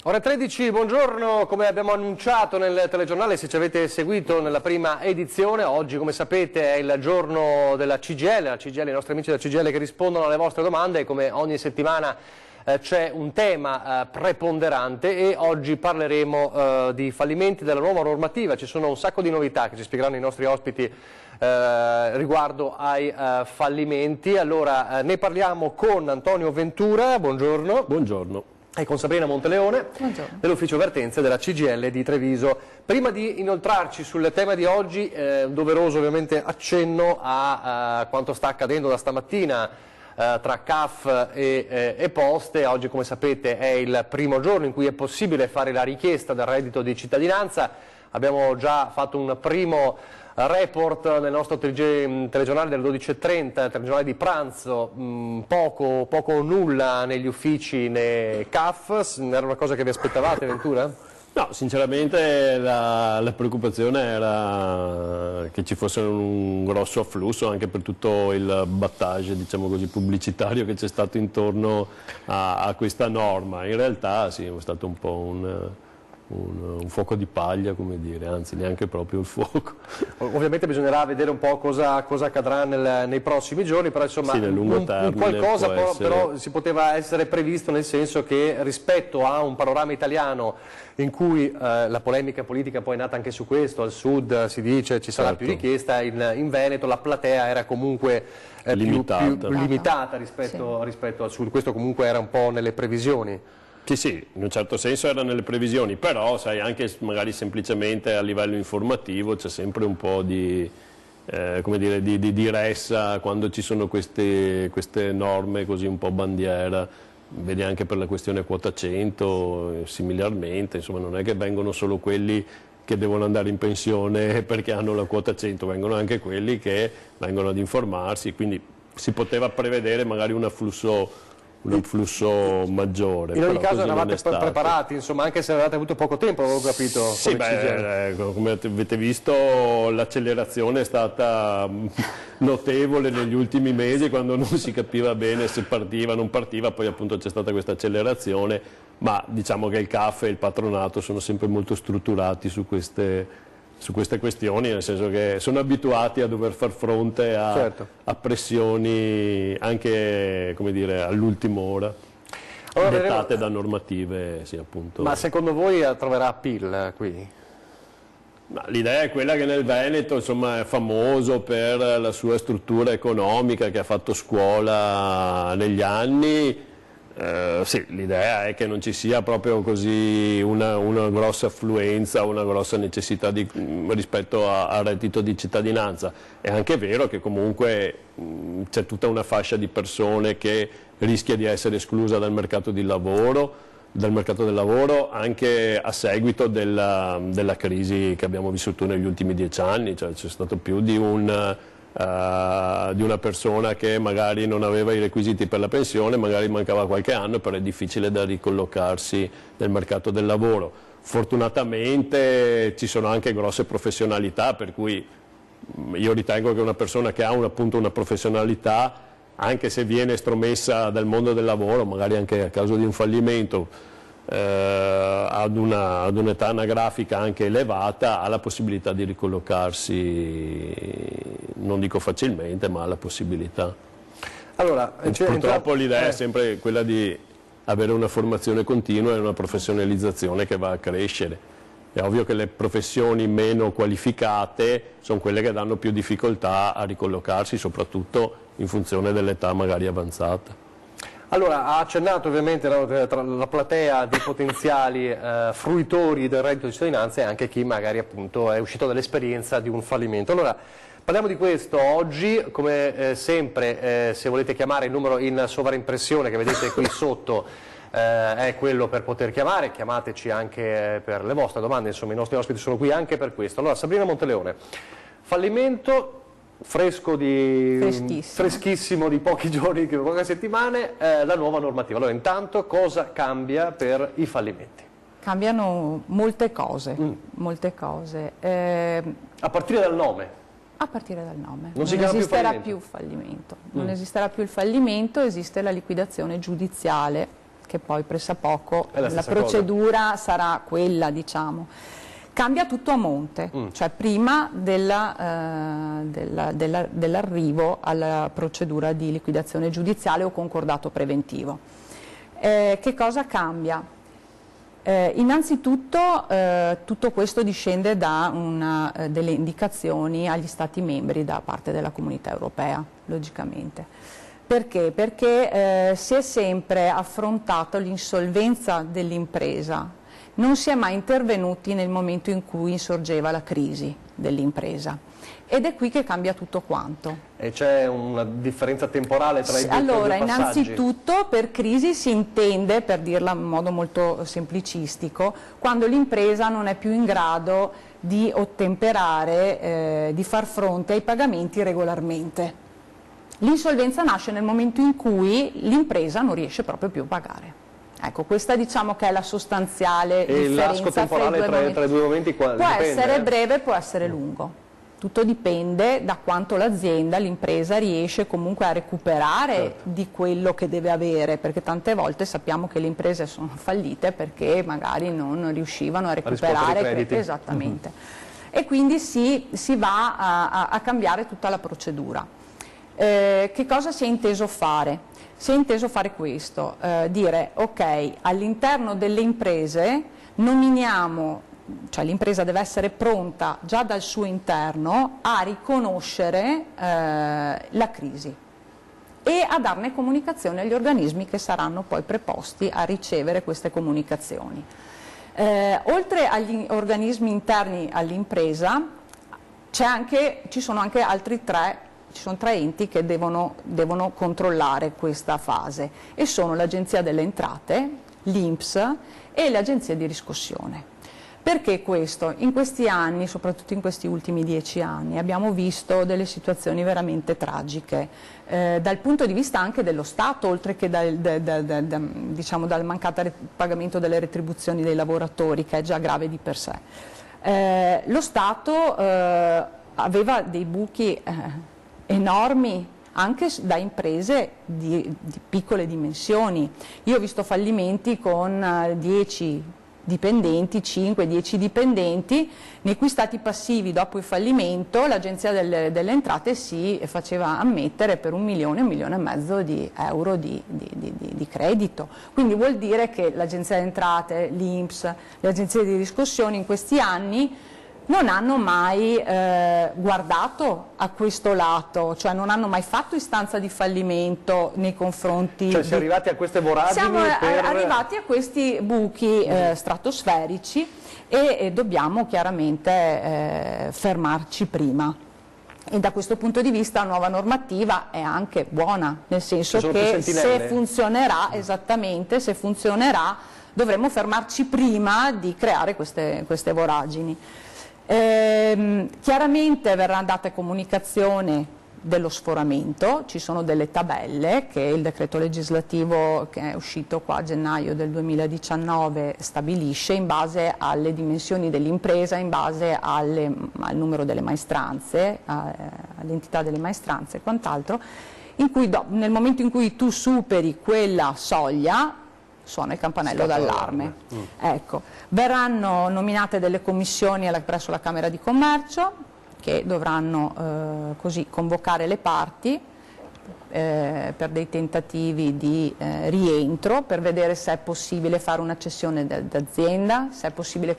Ora 13, buongiorno, come abbiamo annunciato nel telegiornale, se ci avete seguito nella prima edizione, oggi come sapete è il giorno della CGIL, i nostri amici della CGIL che rispondono alle vostre domande e come ogni settimana c'è un tema preponderante e oggi parleremo di fallimenti, della nuova normativa. Ci sono un sacco di novità che ci spiegheranno i nostri ospiti riguardo ai fallimenti. Allora ne parliamo con Antonio Ventura, buongiorno. Buongiorno. E con Sabrina Monteleone dell'ufficio vertenze della CGIL di Treviso. Prima di inoltrarci sul tema di oggi, un doveroso ovviamente accenno a quanto sta accadendo da stamattina tra CAF e Poste. Oggi, come sapete, è il primo giorno in cui è possibile fare la richiesta del reddito di cittadinanza. Abbiamo già fatto un primo report nel nostro telegiornale delle 12:30, telegiornale di pranzo, poco o nulla negli uffici né CAF. Era una cosa che vi aspettavate, Ventura? No, sinceramente la preoccupazione era che ci fosse un grosso afflusso anche per tutto il battage, diciamo così, pubblicitario che c'è stato intorno a questa norma. In realtà sì, è stato un po' un fuoco di paglia, come dire, anzi neanche proprio il fuoco. Ovviamente bisognerà vedere un po' cosa accadrà nei prossimi giorni, però insomma sì, nel lungo termine qualcosa però si poteva essere previsto, nel senso che rispetto a un panorama italiano in cui la polemica politica poi è nata anche su questo, al sud si dice ci sarà più richiesta, in Veneto la platea era comunque più limitata rispetto al sud. Questo comunque era un po' nelle previsioni. Sì, in un certo senso era nelle previsioni, però sai, anche magari semplicemente a livello informativo c'è sempre un po' di ressa quando ci sono queste norme così un po' bandiera. Vedi anche per la questione quota 100, similarmente, insomma non è che vengono solo quelli che devono andare in pensione perché hanno la quota 100, vengono anche quelli che vengono ad informarsi, quindi si poteva prevedere magari un afflusso maggiore. In ogni caso eravate preparati, insomma, anche se avevate avuto poco tempo, avevo capito. Sì, come avete visto l'accelerazione è stata notevole negli ultimi mesi, quando non si capiva bene se partiva o non partiva, poi appunto c'è stata questa accelerazione, ma diciamo che il CAF e il patronato sono sempre molto strutturati su queste questioni, nel senso che sono abituati a dover far fronte a pressioni anche, come dire, all'ultima ora, dettate da normative, sì, appunto. Ma secondo voi troverà appeal qui? L'idea è quella che nel Veneto, insomma, è famoso per la sua struttura economica, che ha fatto scuola negli anni. Sì, l'idea è che non ci sia proprio così una grossa affluenza, una grossa necessità rispetto al reddito di cittadinanza. È anche vero che comunque c'è tutta una fascia di persone che rischia di essere esclusa dal mercato del lavoro anche a seguito della crisi che abbiamo vissuto negli ultimi 10 anni, cioè c'è stato più di una persona che magari non aveva i requisiti per la pensione, magari mancava qualche anno, però è difficile da ricollocarsi nel mercato del lavoro. Fortunatamente ci sono anche grosse professionalità, per cui io ritengo che una persona che ha appunto una professionalità, anche se viene estromessa dal mondo del lavoro, magari anche a causa di un fallimento, ad un'età anagrafica anche elevata, ha la possibilità di ricollocarsi, non dico facilmente, ma ha la possibilità. Allora, purtroppo l'idea è sempre quella di avere una formazione continua e una professionalizzazione che va a crescere. È ovvio che le professioni meno qualificate sono quelle che danno più difficoltà a ricollocarsi, soprattutto in funzione dell'età magari avanzata. Allora, ha accennato ovviamente tra la platea di potenziali fruitori del reddito di cittadinanza e anche chi magari appunto è uscito dall'esperienza di un fallimento. Allora, parliamo di questo oggi, come sempre se volete chiamare il numero in sovraimpressione che vedete qui sotto è quello per poter chiamare, chiamateci anche per le vostre domande, insomma i nostri ospiti sono qui anche per questo. Allora, Sabrina Monteleone, fallimento freschissimo di pochi giorni, poche settimane, la nuova normativa. Allora, intanto cosa cambia per i fallimenti? Cambiano molte cose, molte cose. A partire dal nome? A partire dal nome. Non esisterà più fallimento. Non esisterà più il fallimento, esiste la liquidazione giudiziale. che poi pressappoco È la la stessa procedura sarà quella, diciamo. Cambia tutto a monte, cioè prima dell'arrivo alla procedura di liquidazione giudiziale o concordato preventivo. Che cosa cambia? Innanzitutto tutto questo discende da delle indicazioni agli Stati membri da parte della Comunità Europea, logicamente. Perché? Perché si è sempre affrontato l'insolvenza dell'impresa, non si è mai intervenuti nel momento in cui insorgeva la crisi dell'impresa. Ed è qui che cambia tutto quanto. E c'è una differenza temporale tra i due passaggi? Allora, innanzitutto per crisi si intende, per dirla in modo molto semplicistico, quando l'impresa non è più in grado di ottemperare, di far fronte ai pagamenti regolarmente. L'insolvenza nasce nel momento in cui l'impresa non riesce proprio più a pagare. Ecco, questa diciamo che è la sostanziale differenza. E l'arco temporale tra i due momenti può dipende, essere breve, può essere lungo. Tutto dipende da quanto l'azienda, l'impresa riesce comunque a recuperare di quello che deve avere, perché tante volte sappiamo che le imprese sono fallite perché magari non riuscivano a recuperare crediti. Esattamente. E quindi si va a cambiare tutta la procedura. Che cosa si è inteso fare? Si è inteso fare questo, dire ok, all'interno delle imprese nominiamo, cioè l'impresa deve essere pronta già dal suo interno a riconoscere la crisi e a darne comunicazione agli organismi che saranno poi preposti a ricevere queste comunicazioni. Oltre agli organismi interni all'impresa ci sono anche altri tre. Ci sono tre enti che devono controllare questa fase e sono l'Agenzia delle Entrate, l'INPS e le agenzie di riscossione. Perché questo? In questi anni, soprattutto in questi ultimi 10 anni, abbiamo visto delle situazioni veramente tragiche, dal punto di vista anche dello Stato, oltre che diciamo, dal mancato pagamento delle retribuzioni dei lavoratori, che è già grave di per sé. Lo Stato aveva dei buchi enormi anche da imprese di piccole dimensioni. Io ho visto fallimenti con 10 dipendenti, 5-10 dipendenti, nei cui stati passivi dopo il fallimento l'Agenzia delle Entrate si faceva ammettere per 1 milione, 1,5 milioni di euro di credito. Quindi vuol dire che l'Agenzia delle Entrate, l'INPS, le agenzie di riscossione in questi anni non hanno mai guardato a questo lato, cioè non hanno mai fatto istanza di fallimento nei confronti. Cioè si è arrivati a queste voragini? Siamo arrivati a questi buchi stratosferici e dobbiamo chiaramente fermarci prima. E da questo punto di vista la nuova normativa è anche buona, nel senso che se funzionerà, esattamente, se funzionerà, dovremo fermarci prima di creare queste voragini. Chiaramente verrà data comunicazione dello sforamento, ci sono delle tabelle che il decreto legislativo che è uscito qua a gennaio del 2019 stabilisce in base alle dimensioni dell'impresa, in base al numero delle maestranze, all'entità delle maestranze e quant'altro, in cui nel momento in cui tu superi quella soglia suona il campanello d'allarme. Ecco, verranno nominate delle commissioni presso la Camera di Commercio che dovranno così convocare le parti per dei tentativi di rientro, per vedere se è possibile fare una cessione d'azienda, se è possibile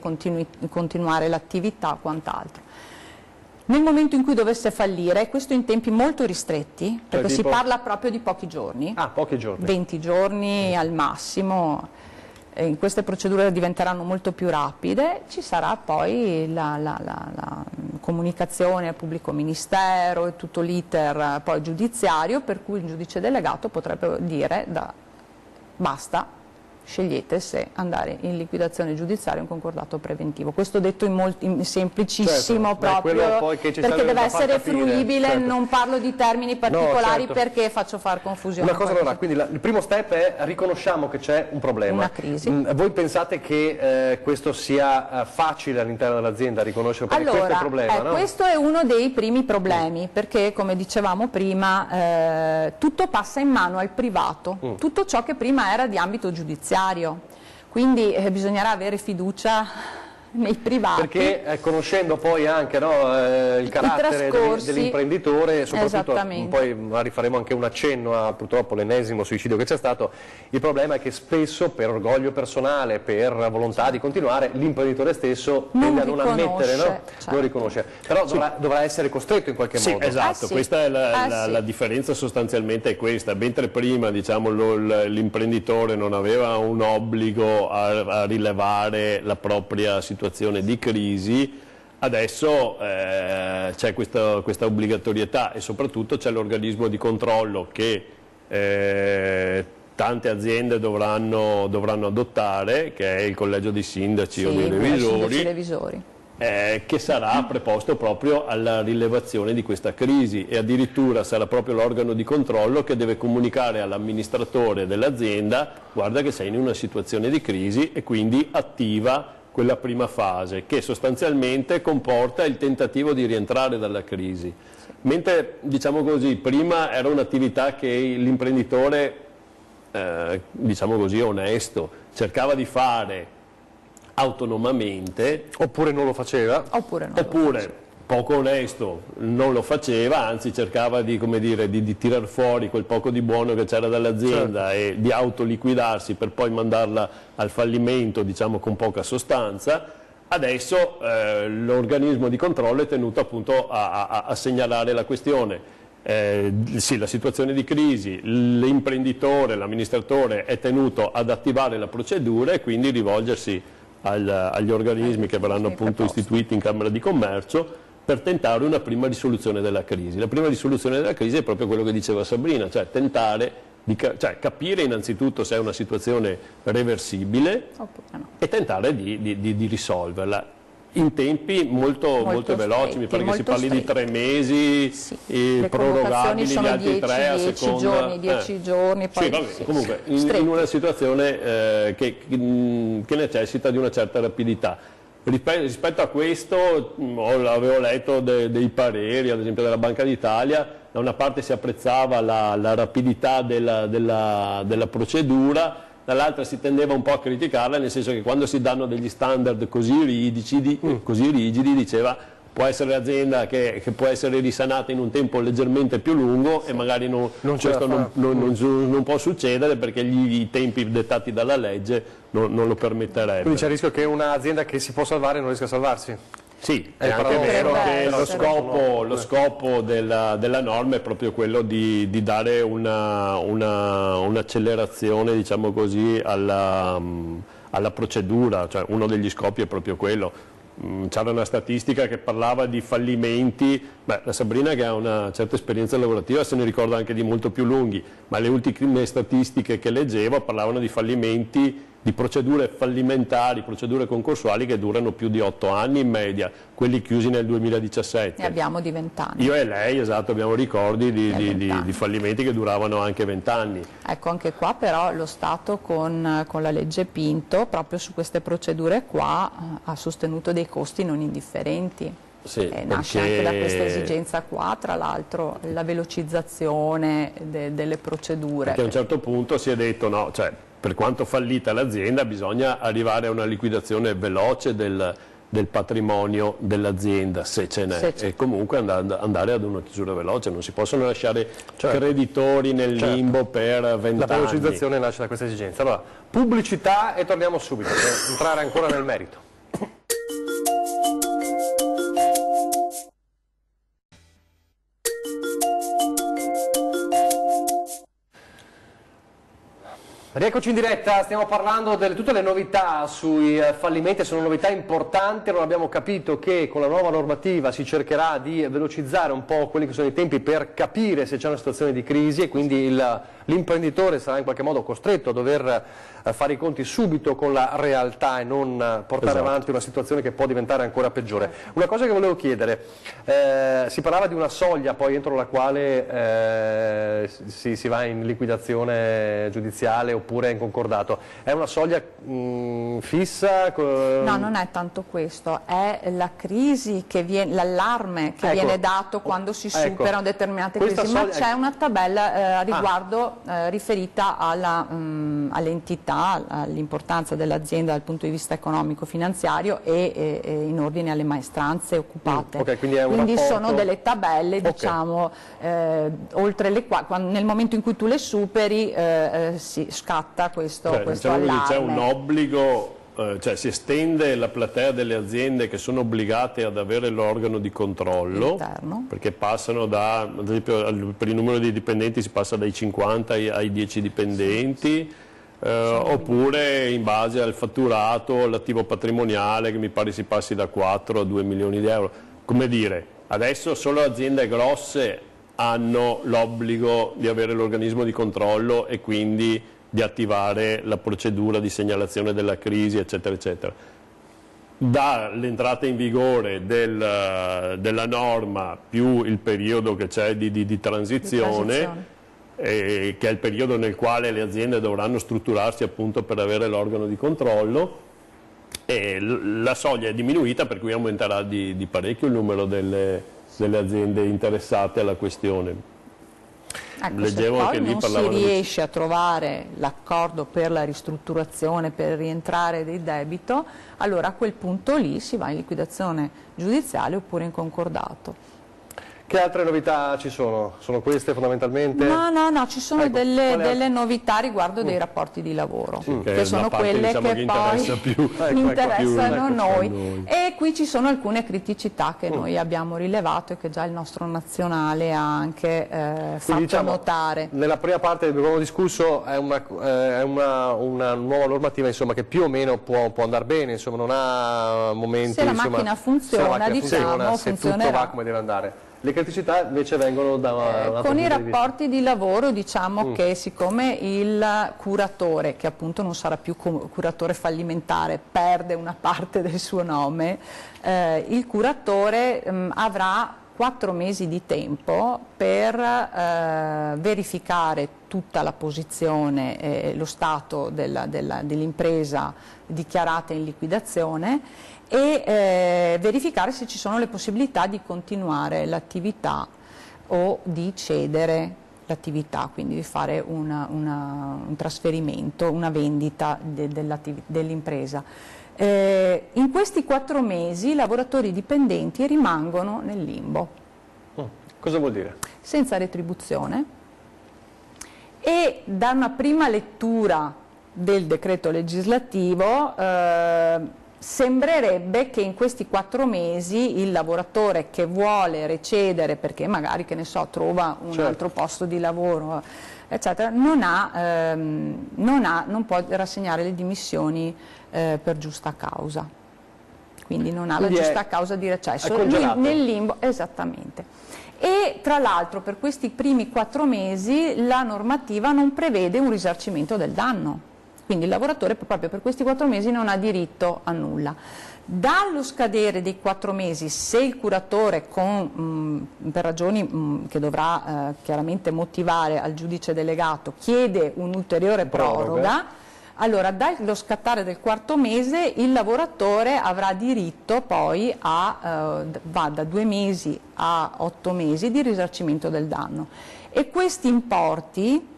continuare l'attività o quant'altro. Nel momento in cui dovesse fallire, questo in tempi molto ristretti, perché si parla proprio di pochi giorni, pochi giorni, 20 giorni al massimo, queste procedure diventeranno molto più rapide, ci sarà poi la comunicazione al pubblico ministero e tutto l'iter poi giudiziario, per cui il giudice delegato potrebbe dire basta, scegliete se andare in liquidazione giudiziaria o in concordato preventivo. Questo detto in semplicissimo, proprio perché deve essere fruibile, non parlo di termini particolari perché faccio far confusione. Una cosa allora, quindi il primo step è riconosciamo che c'è un problema. Una crisi. Voi pensate che questo sia facile all'interno dell'azienda riconoscere, perché questo è il problema, no? Questo è uno dei primi problemi, perché come dicevamo prima tutto passa in mano al privato, tutto ciò che prima era di ambito giudiziario. Quindi bisognerà avere fiducia nei privati. Perché conoscendo poi anche il carattere dell'imprenditore, soprattutto poi rifaremo anche un accenno a purtroppo l'ennesimo suicidio che c'è stato, il problema è che spesso per orgoglio personale, per volontà di continuare, l'imprenditore stesso tende a non ammettere, non riconosce, però dovrà essere costretto in qualche modo. Esatto, questa è la differenza, sostanzialmente è questa, mentre prima diciamo l'imprenditore non aveva un obbligo a rilevare la propria situazione di crisi, adesso c'è questa obbligatorietà e soprattutto c'è l'organismo di controllo che tante aziende dovranno adottare, che è il collegio dei sindaci o dei revisori, che sarà preposto proprio alla rilevazione di questa crisi e addirittura sarà proprio l'organo di controllo che deve comunicare all'amministratore dell'azienda: guarda che sei in una situazione di crisi, e quindi attiva quella prima fase che sostanzialmente comporta il tentativo di rientrare dalla crisi. Mentre, diciamo così, prima era un'attività che l'imprenditore, diciamo così, onesto, cercava di fare autonomamente. Oppure non lo faceva. Oppure poco onesto, non lo faceva, anzi cercava di, come dire, di tirar fuori quel poco di buono che c'era dall'azienda e di autoliquidarsi per poi mandarla al fallimento, diciamo, con poca sostanza. Adesso l'organismo di controllo è tenuto appunto a segnalare la questione. Sì, la situazione di crisi, l'imprenditore, l'amministratore è tenuto ad attivare la procedura e quindi rivolgersi agli organismi che verranno appunto istituiti in Camera di Commercio per tentare una prima risoluzione della crisi. La prima risoluzione della crisi è proprio quello che diceva Sabrina, cioè tentare capire innanzitutto se è una situazione reversibile e tentare di risolverla in tempi molto veloci. Mi pare che si parli di 3 mesi, prorogabili gli altri 3 a seconda. 10 giorni, poi comunque in una situazione che necessita di una certa rapidità. Rispetto a questo avevo letto dei pareri, ad esempio della Banca d'Italia. Da una parte si apprezzava la rapidità della procedura, dall'altra si tendeva un po' a criticarla, nel senso che quando si danno degli standard così rigidi, diceva, può essere l'azienda che può essere risanata in un tempo leggermente più lungo e magari questo non può succedere perché i tempi dettati dalla legge non lo permetterebbero. Quindi c'è il rischio che un'azienda che si può salvare non riesca a salvarsi? Sì, è anche vero che lo scopo della norma è proprio quello di dare un'accelerazione, diciamo così, alla procedura, cioè uno degli scopi è proprio quello. C'era una statistica che parlava di fallimenti, la Sabrina che ha una certa esperienza lavorativa se ne ricorda anche di molto più lunghi, ma le ultime statistiche che leggevo parlavano di fallimenti, di procedure fallimentari, procedure concorsuali che durano più di 8 anni in media, quelli chiusi nel 2017. Ne abbiamo di 20 anni. Io e lei, esatto, abbiamo ricordi di fallimenti che duravano anche 20 anni. Ecco, anche qua però lo Stato con la legge Pinto, proprio su queste procedure qua, ha sostenuto dei costi non indifferenti. Sì, nasce anche da questa esigenza qua, tra l'altro la velocizzazione delle procedure. Perché a un certo punto si è detto no, cioè per quanto fallita l'azienda bisogna arrivare a una liquidazione veloce del patrimonio dell'azienda, se ce n'è, e comunque andare ad una chiusura veloce, non si possono lasciare creditori nel limbo per 20 anni. La velocizzazione nasce da questa esigenza. Allora, pubblicità e torniamo subito per entrare ancora nel merito. Rieccoci in diretta, stiamo parlando di tutte le novità sui fallimenti, sono novità importanti. Non abbiamo capito che con la nuova normativa si cercherà di velocizzare un po' quelli che sono i tempi per capire se c'è una situazione di crisi e quindi l'imprenditore sarà in qualche modo costretto a dover fare i conti subito con la realtà e non portare avanti una situazione che può diventare ancora peggiore. Una cosa che volevo chiedere, si parlava di una soglia poi entro la quale si va in liquidazione giudiziale oppure in concordato. È una soglia fissa? No, non è tanto questo, è la crisi che viene, l'allarme che viene dato quando si superano determinate crisi, ma c'è una tabella a riguardo riferita all'entità, all'importanza dell'azienda dal punto di vista economico-finanziario e in ordine alle maestranze occupate. Quindi sono delle tabelle, diciamo, oltre le quali, nel momento in cui tu le superi, si scatta questo allarme. C'è un obbligo, cioè si estende la platea delle aziende che sono obbligate ad avere l'organo di controllo interno, perché passano ad esempio per il numero di dipendenti si passa dai 50 ai 10 dipendenti, oppure in base al fatturato, l'attivo patrimoniale che mi pare si passi da 4 a 2 milioni di euro. Come dire, adesso solo aziende grosse hanno l'obbligo di avere l'organismo di controllo e quindi di attivare la procedura di segnalazione della crisi, eccetera, eccetera. Dall'entrata in vigore della norma più il periodo che c'è di transizione, che è il periodo nel quale le aziende dovranno strutturarsi appunto per avere l'organo di controllo, e la soglia è diminuita, per cui aumenterà di parecchio il numero delle aziende interessate alla questione. Ecco, leggevo se poi non si riesce a trovare l'accordo per la ristrutturazione, per rientrare del debito, allora a quel punto lì si va in liquidazione giudiziale oppure in concordato. Che altre novità ci sono? Sono queste fondamentalmente? No, ci sono delle novità riguardo dei rapporti di lavoro, che sono quelle che poi interessano noi. E qui ci sono alcune criticità che noi abbiamo rilevato e che già il nostro nazionale ha anche fatto notare. Nella prima parte del abbiamo discusso è una nuova normativa, insomma, che più o meno può andare bene, insomma, non ha momenti... Se la macchina funziona, diciamo, se tutto va come deve andare. Le criticità invece vengono da un altro con i rapporti di lavoro, diciamo che siccome il curatore, che appunto non sarà più curatore fallimentare, perde una parte del suo nome, il curatore avrà 4 mesi di tempo per verificare tutta la posizione, lo stato dell'impresa dichiarata in liquidazione e verificare se ci sono le possibilità di continuare l'attività o di cedere l'attività, quindi di fare un trasferimento, una vendita dell'impresa. In questi 4 mesi i lavoratori dipendenti rimangono nel limbo. Cosa vuol dire? Senza retribuzione, e da una prima lettura del decreto legislativo sembrerebbe che in questi 4 mesi il lavoratore che vuole recedere perché magari, che ne so, trova un altro posto di lavoro, eccetera, non può rassegnare le dimissioni per giusta causa, quindi non ha la giusta causa di recesso, nel limbo, esattamente. E tra l'altro per questi primi 4 mesi la normativa non prevede un risarcimento del danno, quindi il lavoratore proprio per questi 4 mesi non ha diritto a nulla. Dallo scadere dei 4 mesi, se il curatore per ragioni che dovrà chiaramente motivare al giudice delegato chiede un'ulteriore proroga, allora dallo scattare del 4º mese il lavoratore avrà diritto poi va da 2 mesi a 8 mesi di risarcimento del danno, e questi importi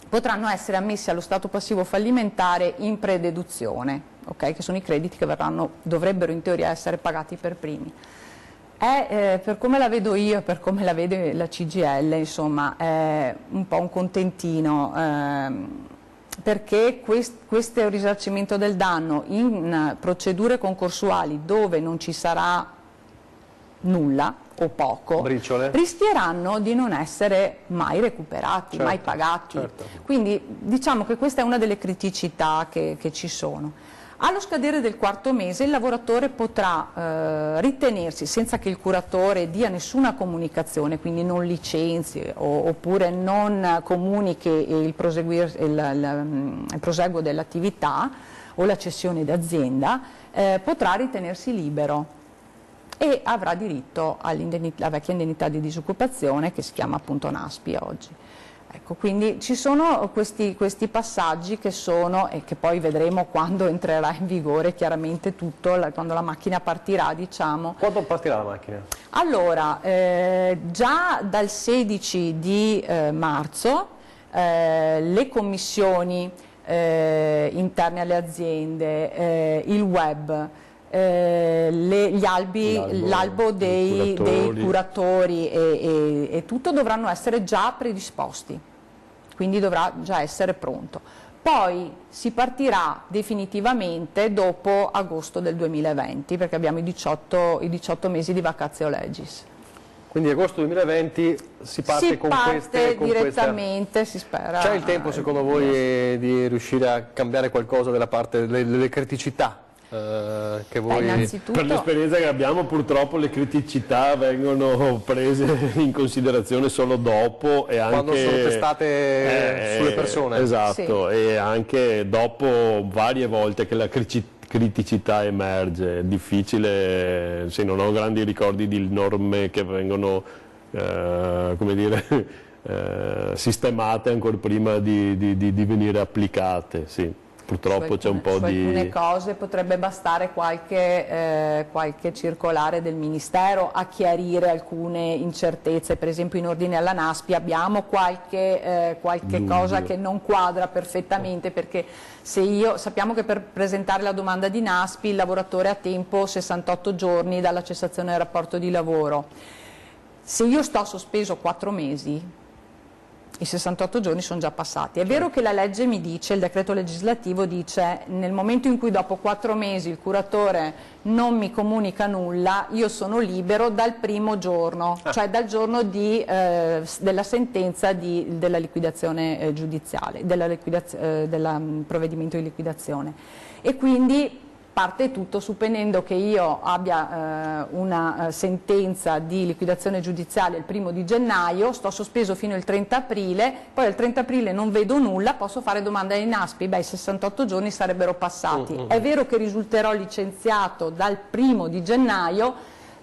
potranno essere ammessi allo stato passivo fallimentare in prededuzione, che sono i crediti che dovrebbero in teoria essere pagati per primi. Per come la vedo io e per come la vede la CGIL, insomma, è un po' un contentino, perché questo risarcimento del danno in procedure concorsuali dove non ci sarà nulla o poco, briciole, rischieranno di non essere mai recuperati, certo, mai pagati. certo. Quindi diciamo che questa è una delle criticità che ci sono. Allo scadere del quarto mese il lavoratore potrà ritenersi, senza che il curatore dia nessuna comunicazione, quindi non licenzi oppure non comunichi il proseguo dell'attività o la cessione d'azienda, potrà ritenersi libero e avrà diritto alla vecchia indennità di disoccupazione che si chiama appunto NASPI oggi. Ecco, quindi ci sono questi passaggi che sono, e che poi vedremo quando entrerà in vigore chiaramente tutto, quando la macchina partirà, diciamo. Quando partirà la macchina? Allora, già dal 16 di marzo le commissioni interne alle aziende, il web, l'albo dei curatori e tutto dovranno essere già predisposti, quindi dovrà già essere pronto. Poi si partirà definitivamente dopo agosto del 2020, perché abbiamo i 18 mesi di vacatio legis. Quindi agosto 2020 si parte con queste... direttamente, si spera. C'è il tempo secondo voi di riuscire a cambiare qualcosa della parte delle criticità? Che voi... Per l'esperienza che abbiamo purtroppo le criticità vengono prese in considerazione solo dopo e anche quando sono testate sulle persone. Esatto, sì. E anche dopo varie volte che la criticità emerge. È difficile, se non ho grandi ricordi di norme che vengono come dire, sistemate ancora prima di venire applicate, sì. Purtroppo c'è un po' di... Su alcune cose potrebbe bastare qualche circolare del Ministero a chiarire alcune incertezze, per esempio in ordine alla NASPI abbiamo qualche cosa che non quadra perfettamente, perché sappiamo che per presentare la domanda di NASPI il lavoratore ha tempo 68 giorni dalla cessazione del rapporto di lavoro. Se io sto sospeso 4 mesi, i 68 giorni sono già passati. È vero che la legge mi dice, il decreto legislativo dice, nel momento in cui dopo 4 mesi il curatore non mi comunica nulla, io sono libero dal primo giorno, cioè dal giorno della sentenza della liquidazione giudiziale, del provvedimento di liquidazione. E quindi parte tutto supponendo che io abbia una sentenza di liquidazione giudiziale il 1° di gennaio, sto sospeso fino al 30 aprile, poi al 30 aprile non vedo nulla, posso fare domanda ai NASPI, i 68 giorni sarebbero passati. È vero che risulterò licenziato dal 1° di gennaio,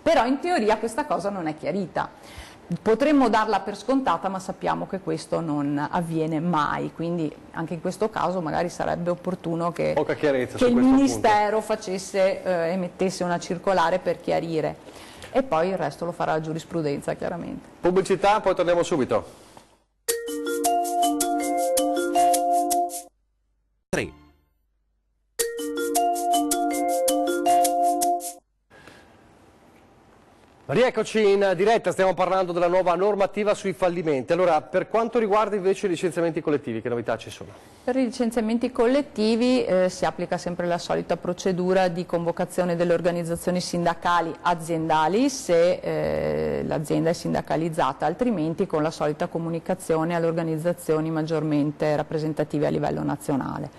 però in teoria questa cosa non è chiarita. Potremmo darla per scontata, ma sappiamo che questo non avviene mai, quindi anche in questo caso magari sarebbe opportuno che il Ministero emettesse una circolare per chiarire, e poi il resto lo farà la giurisprudenza chiaramente. Pubblicità, poi torniamo subito. 3. Rieccoci in diretta, stiamo parlando della nuova normativa sui fallimenti. Allora, per quanto riguarda invece i licenziamenti collettivi, che novità ci sono? Per i licenziamenti collettivi si applica sempre la solita procedura di convocazione delle organizzazioni sindacali aziendali se l'azienda è sindacalizzata, altrimenti con la solita comunicazione alle organizzazioni maggiormente rappresentative a livello nazionale.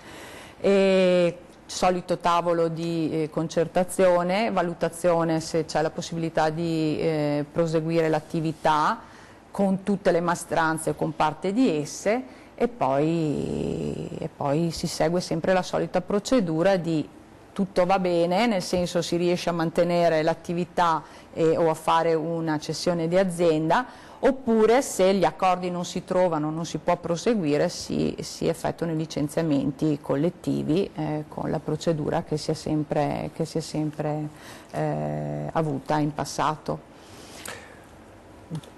Solito tavolo di concertazione, valutazione se c'è la possibilità di proseguire l'attività con tutte le maestranze o con parte di esse, e poi si segue sempre la solita procedura di tutto va bene, nel senso si riesce a mantenere l'attività o a fare una cessione di azienda, oppure se gli accordi non si trovano, non si può proseguire, si effettuano i licenziamenti collettivi con la procedura che si è sempre avuta in passato.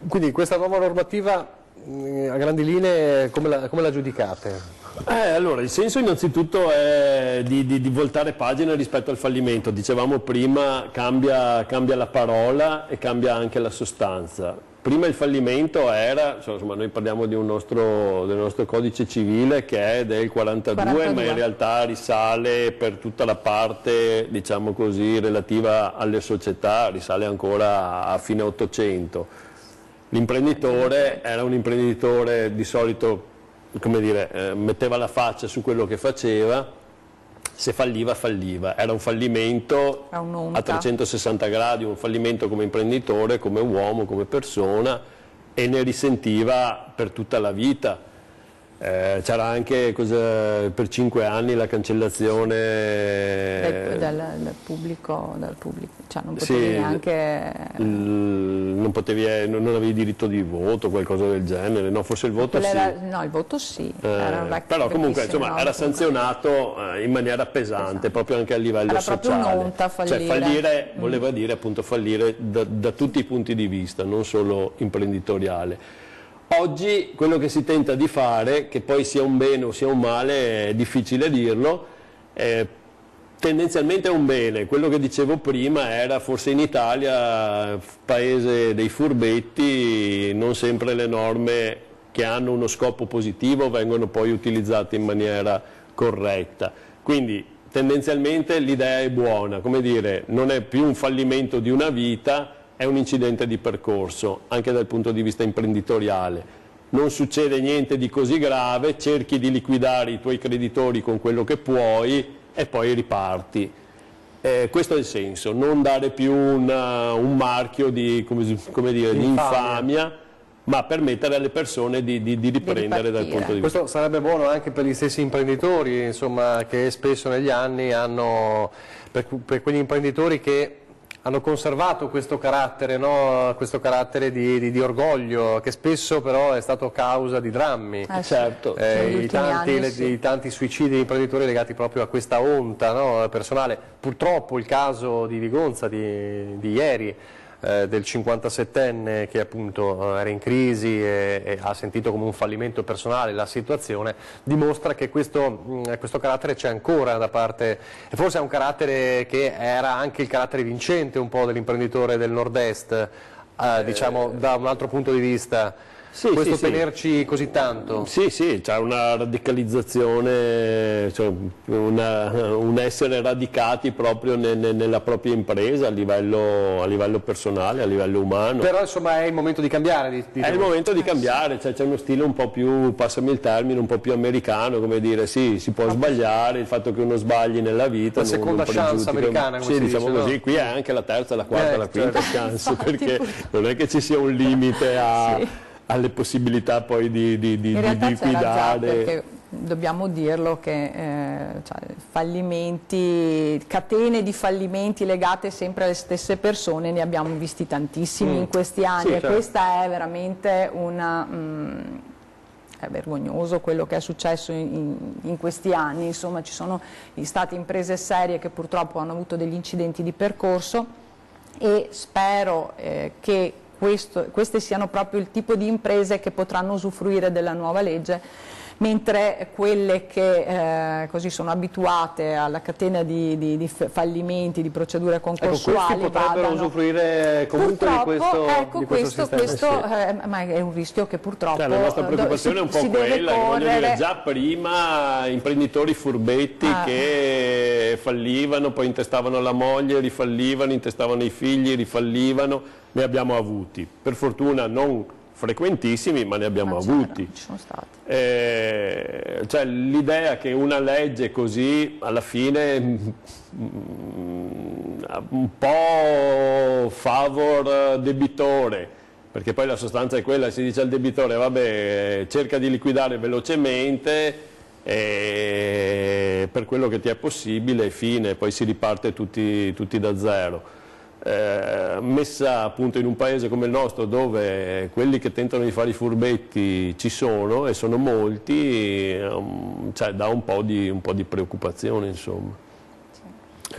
Quindi questa nuova normativa a grandi linee come la giudicate? Allora, il senso innanzitutto è di voltare pagina rispetto al fallimento. Dicevamo prima, cambia la parola e cambia anche la sostanza. Prima il fallimento era, insomma, noi parliamo del nostro codice civile che è del 42, ma in realtà risale per tutta la parte, diciamo così, relativa alle società, risale ancora a fine 800. L'imprenditore era un imprenditore di solito, come dire, metteva la faccia su quello che faceva. Se falliva, falliva. Era un fallimento a 360 gradi, un fallimento come imprenditore, come uomo, come persona, e ne risentiva per tutta la vita. C'era anche per 5 anni la cancellazione dal pubblico, cioè non potevi neanche... non avevi diritto di voto, qualcosa del genere, no? Forse il voto sì. No, il voto sì. Però comunque insomma, era sanzionato in maniera pesante, proprio anche a livello sociale. Era proprio un'onta fallire. Cioè fallire voleva dire appunto fallire da tutti i punti di vista, non solo imprenditoriale. Oggi quello che si tenta di fare, che poi sia un bene o sia un male, è difficile dirlo, tendenzialmente è un bene. Quello che dicevo prima era forse in Italia, paese dei furbetti, non sempre le norme che hanno uno scopo positivo vengono poi utilizzate in maniera corretta. Quindi tendenzialmente l'idea è buona, come dire, non è più un fallimento di una vita, è un incidente di percorso, anche dal punto di vista imprenditoriale. Non succede niente di così grave, cerchi di liquidare i tuoi creditori con quello che puoi e poi riparti. Questo è il senso, non dare più un marchio di, come dire, di infamia, ma permettere alle persone di riprendere dal punto di vista. Questo sarebbe buono anche per gli stessi imprenditori, insomma, che spesso negli anni hanno, per quegli imprenditori che hanno conservato questo carattere, no? Questo carattere di orgoglio, che spesso però è stato causa di drammi. Certo. I tanti suicidi di imprenditori legati proprio a questa onta, no? Personale. Purtroppo il caso di Vigonza di ieri, del 57enne che appunto era in crisi e ha sentito come un fallimento personale la situazione, dimostra che questo carattere c'è ancora da parte, e forse è un carattere che era anche il carattere vincente un po' dell'imprenditore del nord-est, diciamo da un altro punto di vista. Questo tenerci così tanto? Sì, c'è una radicalizzazione, cioè un essere radicati proprio nella propria impresa a livello personale, a livello umano. Però insomma è il momento di cambiare. È il momento di cambiare, cioè, c'è uno stile un po' più, passami il termine, un po' più americano, come dire, sì, si può sbagliare, il fatto che uno sbagli nella vita. La seconda chance americana, come si diciamo dice, così, no? Qui è anche la terza, la quarta, la quinta chance, perché non è che ci sia un limite alle possibilità poi di liquidare. Perché dobbiamo dirlo che fallimenti, catene di fallimenti legate sempre alle stesse persone ne abbiamo visti tantissimi in questi anni, e questa è veramente è vergognoso quello che è successo in questi anni. Insomma, ci sono state imprese serie che purtroppo hanno avuto degli incidenti di percorso, e spero che queste siano proprio il tipo di imprese che potranno usufruire della nuova legge, mentre quelle che così sono abituate alla catena di fallimenti, di procedure concorsuali, questi potrebbero usufruire comunque di questo sistema. Ma è un rischio che purtroppo la nostra preoccupazione è un po' quella, che voglio dire, già prima imprenditori furbetti che fallivano, poi intestavano la moglie, rifallivano, intestavano i figli, rifallivano, ne abbiamo avuti, per fortuna non frequentissimi, ma ne abbiamo avuti. Ci sono stati. Cioè l'idea che una legge così alla fine un po' favor debitore, perché poi la sostanza è quella, si dice al debitore vabbè, cerca di liquidare velocemente per quello che ti è possibile e fine, poi si riparte tutti da zero. Messa appunto in un paese come il nostro, dove quelli che tentano di fare i furbetti ci sono e sono molti, cioè dà un po' di preoccupazione, insomma.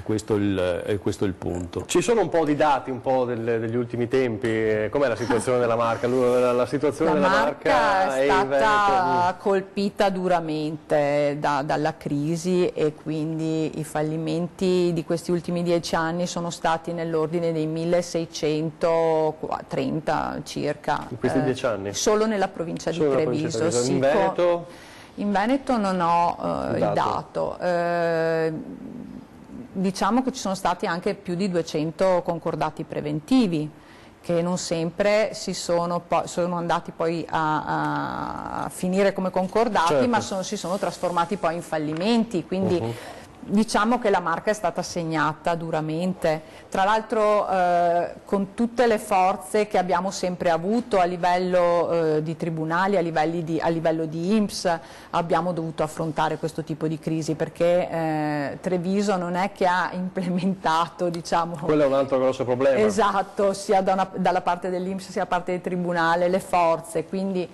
è questo il punto. Ci sono un po' di dati, un po' degli ultimi tempi, com'è la situazione della Marca? La situazione della Marca è stata colpita duramente dalla crisi, e quindi i fallimenti di questi ultimi 10 anni sono stati nell'ordine dei 1630 circa. In questi 10 anni? Solo nella provincia di Treviso. In Veneto? In Veneto non ho il dato. Diciamo che ci sono stati anche più di 200 concordati preventivi, che non sempre sono andati poi a finire come concordati, certo, ma si sono trasformati poi in fallimenti, quindi diciamo che la Marca è stata segnata duramente. Tra l'altro con tutte le forze che abbiamo sempre avuto a livello di tribunali, a livello di INPS, abbiamo dovuto affrontare questo tipo di crisi, perché Treviso non è che ha implementato, diciamo... Quello è un altro grosso problema. Esatto, sia dalla parte dell'INPS sia da parte del tribunale, le forze, quindi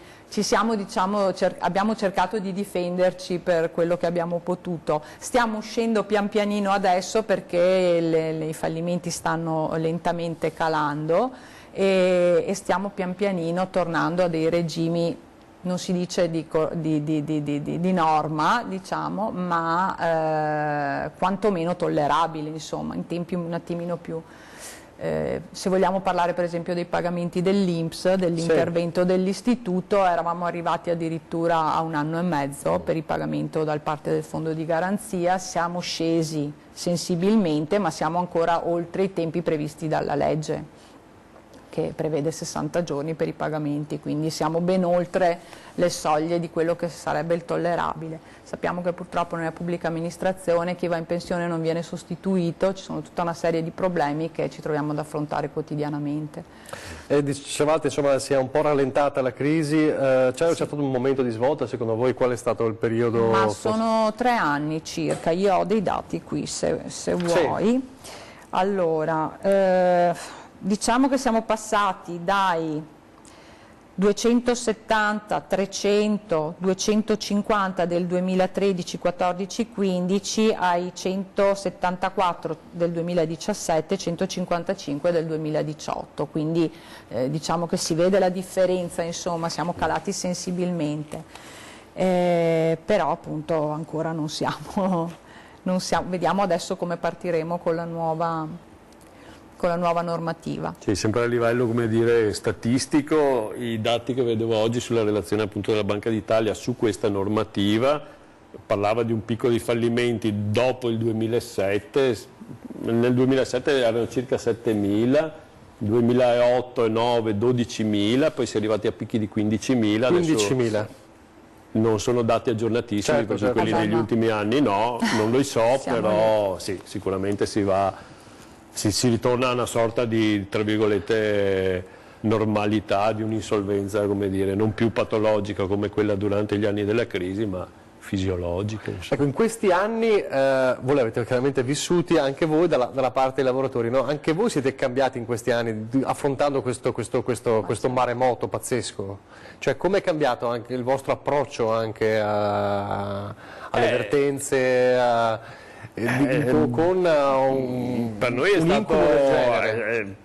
abbiamo cercato di difenderci per quello che abbiamo potuto. Stiamo uscendo pian pianino adesso, perché i fallimenti stanno lentamente calando, e stiamo pian pianino tornando a dei regimi, non si dice di norma, diciamo, ma quantomeno tollerabili, insomma, in tempi un attimino più... se vogliamo parlare per esempio dei pagamenti dell'INPS, dell'intervento dell'istituto, eravamo arrivati addirittura a 1 anno e mezzo per il pagamento da parte del fondo di garanzia. Siamo scesi sensibilmente, ma siamo ancora oltre i tempi previsti dalla legge, che prevede 60 giorni per i pagamenti, quindi siamo ben oltre le soglie di quello che sarebbe il tollerabile. Sappiamo che purtroppo nella pubblica amministrazione chi va in pensione non viene sostituito, ci sono tutta una serie di problemi che ci troviamo ad affrontare quotidianamente. Dicevate, insomma, si è un po' rallentata la crisi, c'è stato un momento di svolta, secondo voi qual è stato il periodo? Ma sono 3 anni circa, io ho dei dati qui se vuoi. Allora, diciamo che siamo passati dai 270, 300, 250 del 2013, 14, 15 ai 174 del 2017, 155 del 2018, quindi diciamo che si vede la differenza, insomma, siamo calati sensibilmente, però appunto ancora non siamo, vediamo adesso come partiremo con la nuova normativa. Sì, sempre a livello, come dire, statistico, i dati che vedevo oggi sulla relazione appunto della Banca d'Italia su questa normativa parlava di un picco di fallimenti dopo il 2007, nel 2007 erano circa 7.000, 2008 e 9 12.000, poi si è arrivati a picchi di 15.000. 15.000. Non sono dati aggiornatissimi, certo, perché quelli degli ultimi anni no, non lo so, però sì, sicuramente si ritorna a una sorta di, tra virgolette, normalità di un'insolvenza, come dire, non più patologica come quella durante gli anni della crisi, ma fisiologica. Ecco, in questi anni voi l'avete chiaramente vissuti anche voi dalla parte dei lavoratori, no? Anche voi siete cambiati in questi anni affrontando questo maremoto pazzesco? Cioè, come è cambiato anche il vostro approccio anche alle vertenze? Per noi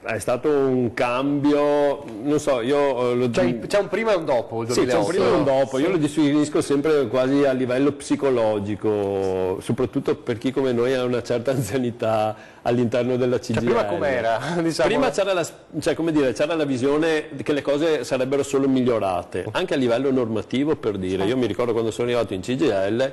è stato un cambio, non so, c'è un prima e un dopo. Sì, c'è un prima e un dopo, io lo definisco sempre quasi a livello psicologico, soprattutto per chi come noi ha una certa anzianità all'interno della CGIL. Cioè, prima com'era? Diciamo. Prima c'era la visione che le cose sarebbero solo migliorate, anche a livello normativo, per dire. Io mi ricordo quando sono arrivato in CGIL,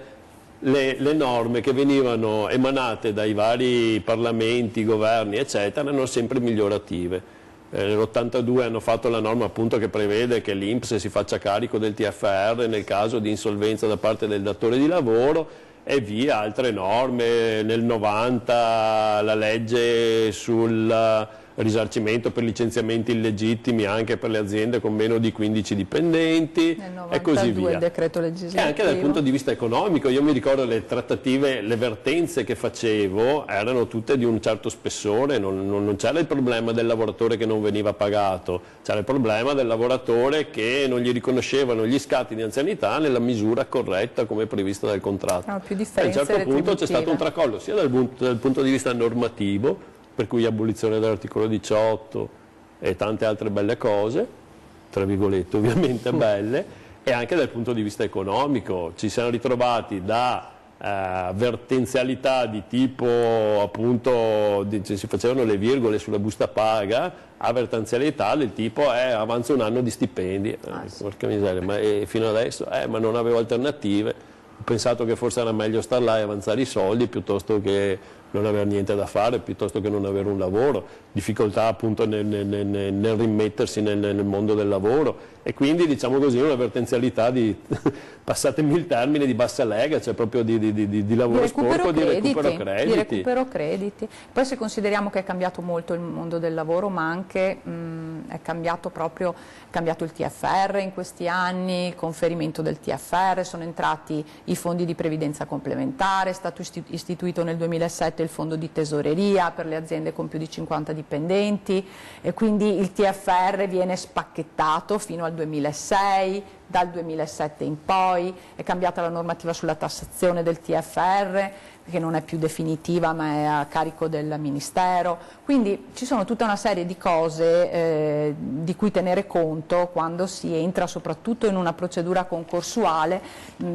le norme che venivano emanate dai vari parlamenti, governi, eccetera, erano sempre migliorative. Nell'82 hanno fatto la norma appunto che prevede che l'INPS si faccia carico del TFR nel caso di insolvenza da parte del datore di lavoro, e via altre norme. Nel 90 la legge sul risarcimento per licenziamenti illegittimi anche per le aziende con meno di 15 dipendenti e così via. Il decreto legislativo. E anche dal punto di vista economico, io mi ricordo le trattative, le vertenze che facevo erano tutte di un certo spessore, non c'era il problema del lavoratore che non veniva pagato, c'era il problema del lavoratore che non gli riconoscevano gli scatti di anzianità nella misura corretta come previsto dal contratto. Più a un certo punto c'è stato un tracollo sia dal punto di vista normativo, per cui abolizione dell'articolo 18 e tante altre belle cose, tra virgolette ovviamente belle, e anche dal punto di vista economico. Ci siamo ritrovati da vertenzialità di tipo appunto si facevano le virgole sulla busta paga a vertenzialità del tipo avanza un anno di stipendi, porca miseria, ma fino adesso ma non avevo alternative, ho pensato che forse era meglio star là e avanzare i soldi piuttosto che non avere niente da fare, piuttosto che non avere un lavoro, difficoltà appunto nel rimettersi nel mondo del lavoro, e quindi diciamo così una vertenzialità di passatemi il termine di bassa lega, cioè proprio di lavoro sporco, di recupero crediti. Poi se consideriamo che è cambiato molto il mondo del lavoro, ma anche è cambiato il TFR in questi anni, il conferimento del TFR, sono entrati i fondi di previdenza complementare, è stato istituito nel 2007 il fondo di tesoreria per le aziende con più di 50 dipendenti, e quindi il TFR viene spacchettato fino al 2006, dal 2007 in poi è cambiata la normativa sulla tassazione del TFR, che non è più definitiva ma è a carico del Ministero, quindi ci sono tutta una serie di cose di cui tenere conto quando si entra soprattutto in una procedura concorsuale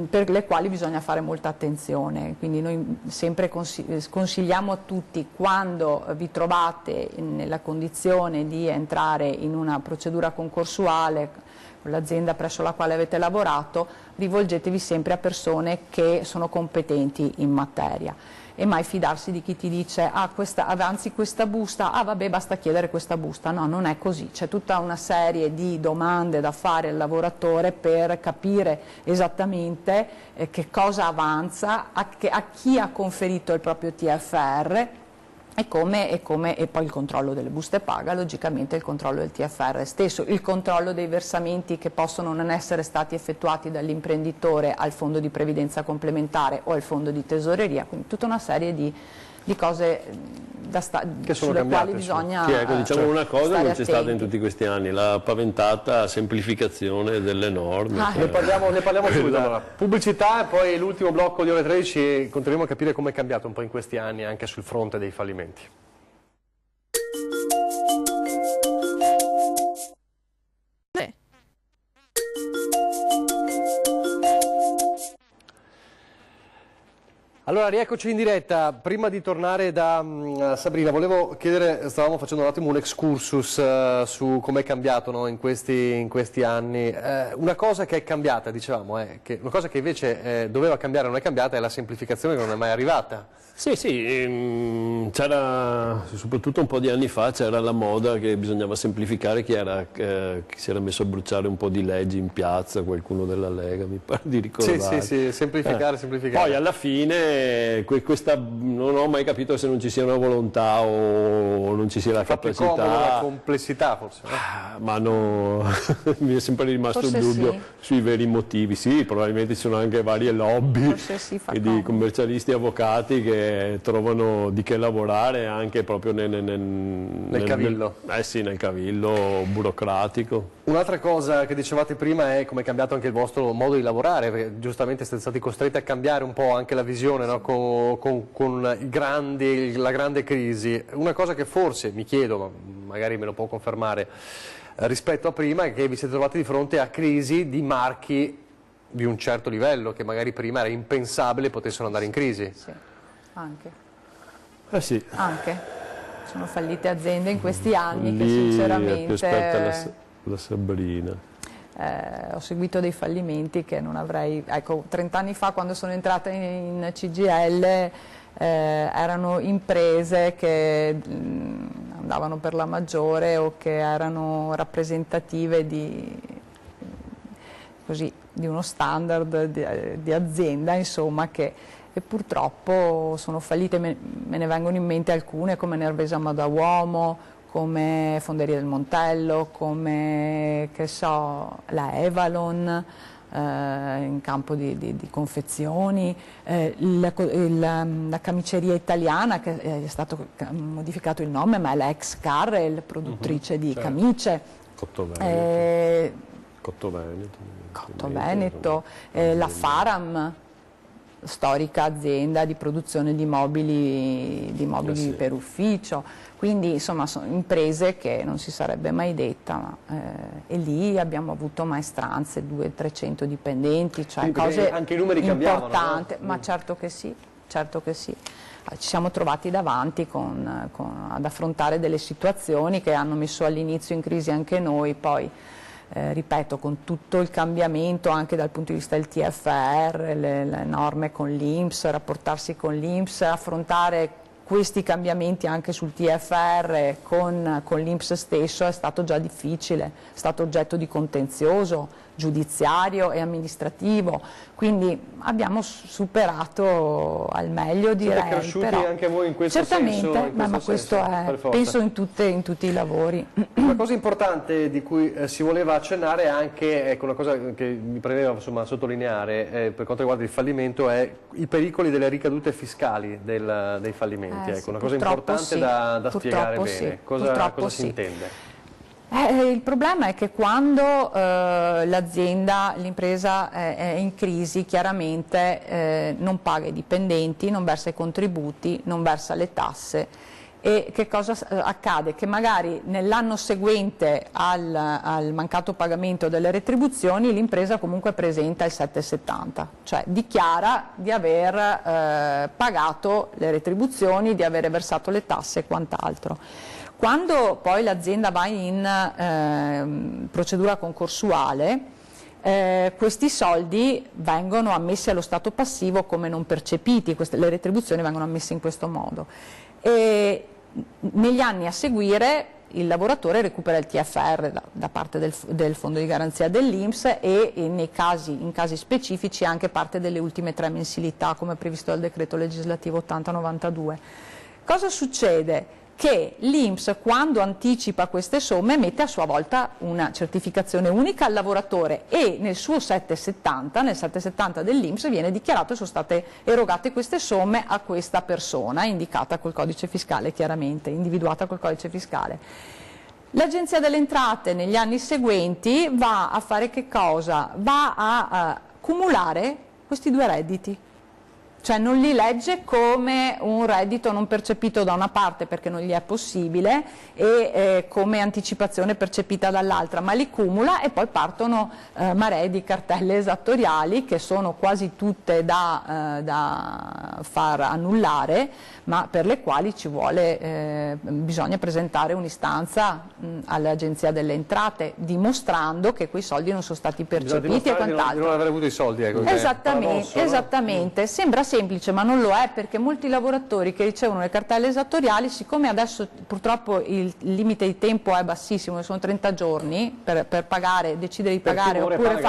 per le quali bisogna fare molta attenzione. Quindi noi sempre consigliamo a tutti, quando vi trovate nella condizione di entrare in una procedura concorsuale con l'azienda presso la quale avete lavorato, rivolgetevi sempre a persone che sono competenti in materia e mai fidarsi di chi ti dice avanzi questa busta, vabbè basta chiedere questa busta. No, non è così, c'è tutta una serie di domande da fare al lavoratore per capire esattamente che cosa avanza, a chi ha conferito il proprio TFR e poi il controllo delle buste paga, logicamente il controllo del TFR stesso, il controllo dei versamenti che possono non essere stati effettuati dall'imprenditore al fondo di previdenza complementare o al fondo di tesoreria, quindi tutta una serie di cose sulle quali bisogna diciamo una cosa non c'è stata in tutti questi anni, la paventata semplificazione delle norme. Ne parliamo subito. Allora, pubblicità e poi l'ultimo blocco di ore 13 e continueremo a capire come è cambiato un po' in questi anni anche sul fronte dei fallimenti. Allora, rieccoci in diretta. Prima di tornare da Sabrina, volevo chiedere, stavamo facendo un attimo un excursus su come è cambiato, no, in questi anni. Una cosa che è cambiata, dicevamo, una cosa che invece doveva cambiare non è cambiata, è la semplificazione che non è mai arrivata. Sì, c'era, soprattutto un po' di anni fa, c'era la moda che bisognava semplificare, chi si era messo a bruciare un po' di leggi in piazza, qualcuno della Lega, mi pare di ricordare. Sì, semplificare. Poi alla fine non ho mai capito se non ci sia una volontà o non ci sia la capacità. Fa più comodo la complessità forse. Ma no, mi è sempre rimasto forse un dubbio sui veri motivi. Sì, probabilmente ci sono anche varie lobby di commercialisti e avvocati che trovano di che lavorare anche proprio nel cavillo. Nel cavillo burocratico. Un'altra cosa che dicevate prima è come è cambiato anche il vostro modo di lavorare, perché giustamente siete stati costretti a cambiare un po' anche la visione, no? con la grande crisi. Una cosa che forse, mi chiedo, ma magari me lo può confermare, rispetto a prima, è che vi siete trovati di fronte a crisi di marchi di un certo livello, che magari prima era impensabile potessero andare in crisi. Sì. Anche. Sì. Anche. Sono fallite aziende in questi anni che sinceramente... Aspetta la Sabrina. Ho seguito dei fallimenti che non avrei... Ecco, 30 anni fa quando sono entrata in CGIL erano imprese che andavano per la maggiore o che erano rappresentative di uno standard di azienda, insomma, e purtroppo sono fallite. Me ne vengono in mente alcune come Nervesa Mada Uomo, come Fonderia del Montello, come che so, la Evalon, in campo di confezioni, la camiceria italiana che è stato modificato il nome, ma è la ex Carrel, produttrice di camicie. Cotto Veneto, la Faram, storica azienda di produzione di mobili per ufficio, quindi insomma sono imprese che non si sarebbe mai detta, e lì abbiamo avuto maestranze, 200-300 dipendenti, cioè cose anche i numeri importanti, cambiavano, no? ma certo che sì, certo che sì. Ci siamo trovati davanti ad affrontare delle situazioni che hanno messo all'inizio in crisi anche noi, poi ripeto, con tutto il cambiamento anche dal punto di vista del TFR, le norme con l'INPS, rapportarsi con l'INPS, affrontare questi cambiamenti anche sul TFR con l'INPS stesso è stato già difficile, è stato oggetto di contenzioso giudiziario e amministrativo, quindi abbiamo superato al meglio, direi. Siete cresciuti però, anche voi in questo certamente, senso? ma questo è, penso in tutti i lavori. Una cosa importante di cui si voleva accennare è anche, ecco, una cosa che mi premeva insomma sottolineare per quanto riguarda il fallimento, è i pericoli delle ricadute fiscali dei fallimenti. Ecco, sì, una cosa importante da spiegare bene. Sì, cosa si intende? Il problema è che quando l'azienda, l'impresa è in crisi, chiaramente non paga i dipendenti, non versa i contributi, non versa le tasse, e che cosa accade? Che magari nell'anno seguente al mancato pagamento delle retribuzioni l'impresa comunque presenta il 770, cioè dichiara di aver pagato le retribuzioni, di aver versato le tasse e quant'altro. Quando poi l'azienda va in procedura concorsuale, questi soldi vengono ammessi allo stato passivo come non percepiti, le retribuzioni vengono ammesse in questo modo. E negli anni a seguire il lavoratore recupera il TFR da parte del fondo di garanzia dell'INPS e in casi specifici anche parte delle ultime 3 mensilità come previsto dal decreto legislativo 80-92. Cosa succede? Che l'INPS, quando anticipa queste somme, mette a sua volta una certificazione unica al lavoratore e nel suo 770, nel 770 dell'INPS viene dichiarato che sono state erogate queste somme a questa persona, indicata col codice fiscale chiaramente, individuata col codice fiscale. L'Agenzia delle Entrate negli anni seguenti va a fare che cosa? Va a cumulare questi due redditi. Cioè non li legge come un reddito non percepito da una parte perché non gli è possibile e come anticipazione percepita dall'altra, ma li cumula e poi partono maree di cartelle esattoriali che sono quasi tutte da far annullare, ma per le quali bisogna presentare un'istanza all'Agenzia delle Entrate dimostrando che quei soldi non sono stati percepiti e quant'altro. Di non aver avuto i soldi, ecco. Esattamente, esattamente. No? Sembra semplice ma non lo è, perché molti lavoratori che ricevono le cartelle esattoriali, siccome adesso purtroppo il limite di tempo è bassissimo, sono 30 giorni per pagare, decidere di pagare oppure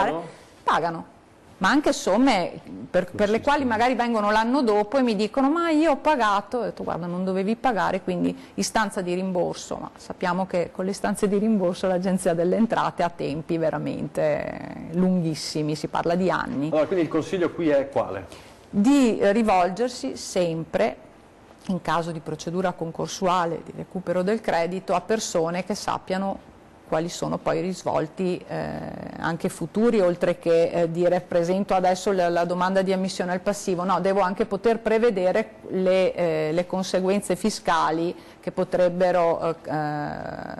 pagano. Ma anche somme per le quali magari vengono l'anno dopo e mi dicono ma io ho pagato, ho detto guarda non dovevi pagare, quindi istanza di rimborso, ma sappiamo che con le istanze di rimborso l'Agenzia delle Entrate ha tempi veramente lunghissimi, si parla di anni. Allora, quindi il consiglio qui è quale? Di rivolgersi sempre, in caso di procedura concorsuale di recupero del credito, a persone che sappiano quali sono poi i risvolti anche futuri, oltre che dire presento adesso la domanda di ammissione al passivo, no, devo anche poter prevedere le conseguenze fiscali che potrebbero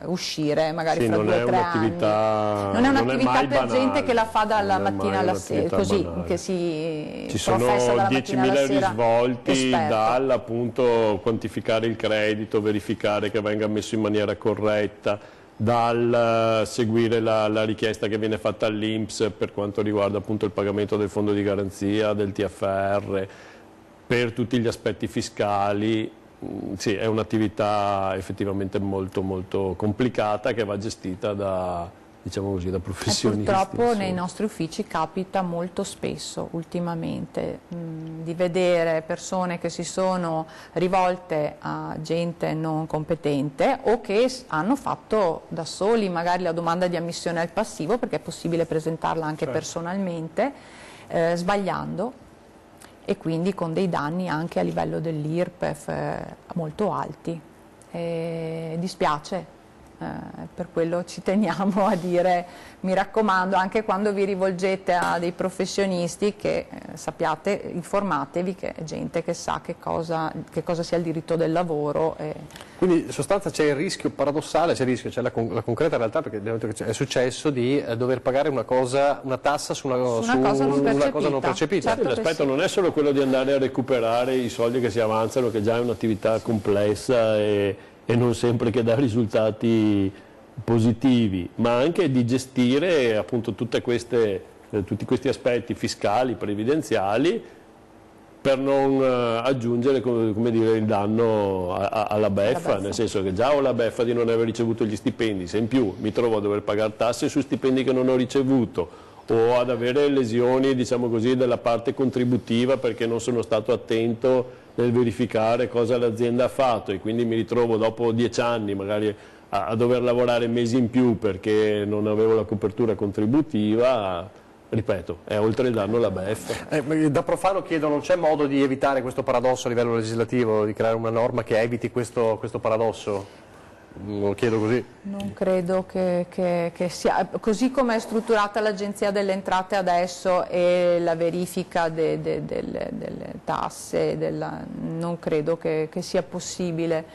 uscire magari fra 2 o 3 anni. Non è un'attività per banale, gente che la fa dalla mattina alla sera, così banale. Che ci sono 10.000 risvolti dal appunto quantificare il credito, verificare che venga messo in maniera corretta, dal seguire la richiesta che viene fatta all'INPS per quanto riguarda appunto il pagamento del fondo di garanzia, del TFR, per tutti gli aspetti fiscali. Sì, è un'attività effettivamente molto molto complicata che va gestita da diciamo così, da professionisti. Purtroppo insomma. nei nostri uffici capita molto spesso ultimamente di vedere persone che si sono rivolte a gente non competente o che hanno fatto da soli magari la domanda di ammissione al passivo, perché è possibile presentarla anche personalmente, sbagliando, e quindi con dei danni anche a livello dell'IRPEF molto alti. Dispiace. Per quello ci teniamo a dire, mi raccomando, anche quando vi rivolgete a dei professionisti, che sappiate, informatevi che è gente che sa che cosa sia il diritto del lavoro. Quindi in sostanza c'è il rischio paradossale, c'è la concreta realtà, perché è successo di dover pagare una tassa su una cosa non percepita. Certo, l'aspetto non è solo quello di andare a recuperare i soldi che si avanzano, che già è un'attività complessa e non sempre che dà risultati positivi, ma anche di gestire appunto tutti questi aspetti fiscali, previdenziali, per non aggiungere, come dire, il danno alla beffa, nel senso che già ho la beffa di non aver ricevuto gli stipendi, se in più mi trovo a dover pagare tasse su stipendi che non ho ricevuto, o ad avere lesioni, diciamo così, della parte contributiva perché non sono stato attento nel verificare cosa l'azienda ha fatto, e quindi mi ritrovo dopo 10 anni magari a dover lavorare mesi in più perché non avevo la copertura contributiva. Ripeto, è oltre il danno la beffa. Da profano chiedo, non c'è modo di evitare questo paradosso a livello legislativo, di creare una norma che eviti questo paradosso? Lo chiedo così. Non credo che sia, così come è strutturata l'Agenzia delle Entrate adesso e la verifica delle tasse, non credo che sia possibile.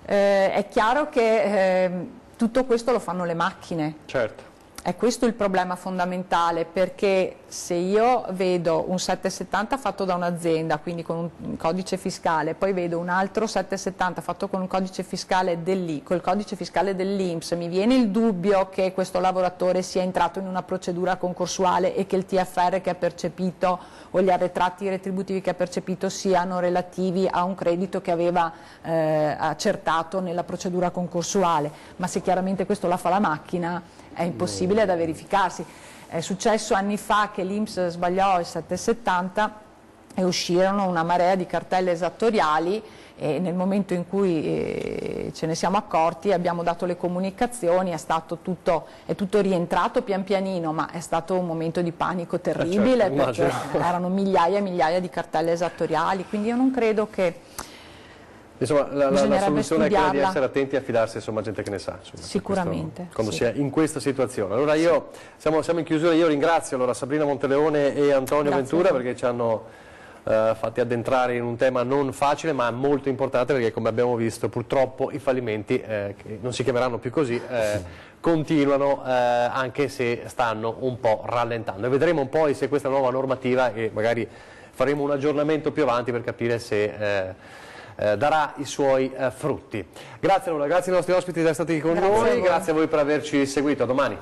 È chiaro che tutto questo lo fanno le macchine. Certo. È questo il problema fondamentale, perché se io vedo un 770 fatto da un'azienda, quindi con un codice fiscale, poi vedo un altro 770 fatto con un codice fiscale col codice fiscale dell'INPS, mi viene il dubbio che questo lavoratore sia entrato in una procedura concorsuale e che il TFR che ha percepito o gli arretrati retributivi che ha percepito siano relativi a un credito che aveva accertato nella procedura concorsuale. Ma se chiaramente questo la fa la macchina, è impossibile da verificarsi. È successo anni fa che l'INPS sbagliò il 770 e uscirono una marea di cartelle esattoriali, e nel momento in cui ce ne siamo accorti abbiamo dato le comunicazioni, è tutto rientrato pian pianino, ma è stato un momento di panico terribile, certo, perché erano migliaia e migliaia di cartelle esattoriali, quindi io non credo che... Insomma, la soluzione è quella di essere attenti e affidarsi a gente che ne sa. Insomma, sicuramente. Quando si è in questa situazione. Allora siamo in chiusura, io ringrazio Sabrina Monteleone e Antonio Ventura perché ci hanno fatti addentrare in un tema non facile ma molto importante, perché come abbiamo visto purtroppo i fallimenti, che non si chiameranno più così, continuano anche se stanno un po' rallentando. E vedremo poi se questa nuova normativa, e magari faremo un aggiornamento più avanti per capire se... darà i suoi frutti. Grazie grazie ai nostri ospiti di essere stati con noi, grazie a voi per averci seguito, a domani.